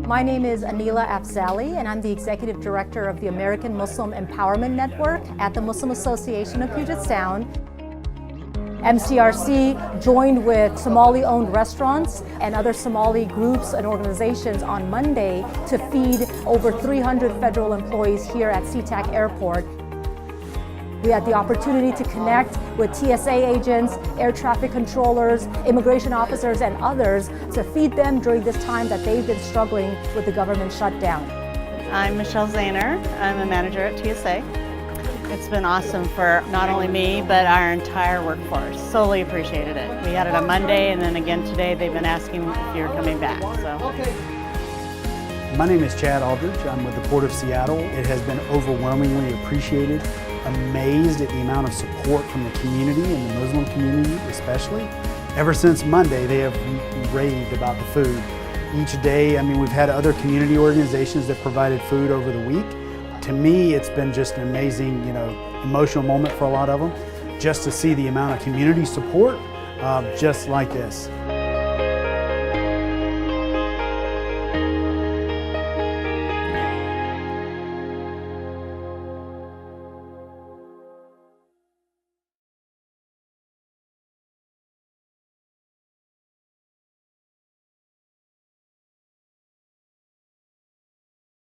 My name is Anila Afzali, and I'm the Executive Director of the American Muslim Empowerment Network at the Muslim Association of Puget Sound. MCRC joined with Somali-owned restaurants and other Somali groups and organizations on Monday to feed over 300 federal employees here at SeaTac Airport. We had the opportunity to connect with TSA agents, air traffic controllers, immigration officers, and others to feed them during this time that they've been struggling with the government shutdown. I'm Michelle Zahner. I'm a manager at TSA. It's been awesome for not only me, but our entire workforce. Solely appreciated it. We had it on Monday, and then again today they've been asking if you're coming back. My name is Chad Aldridge. I'm with the Port of Seattle. It has been overwhelmingly appreciated. Amazed at the amount of support from the community and the Muslim community especially. Ever since Monday, they have raved about the food. Each day, we've had other community organizations that provided food over the week. To me, it's been just an amazing, emotional moment for a lot of them, just to see the amount of community support just like this.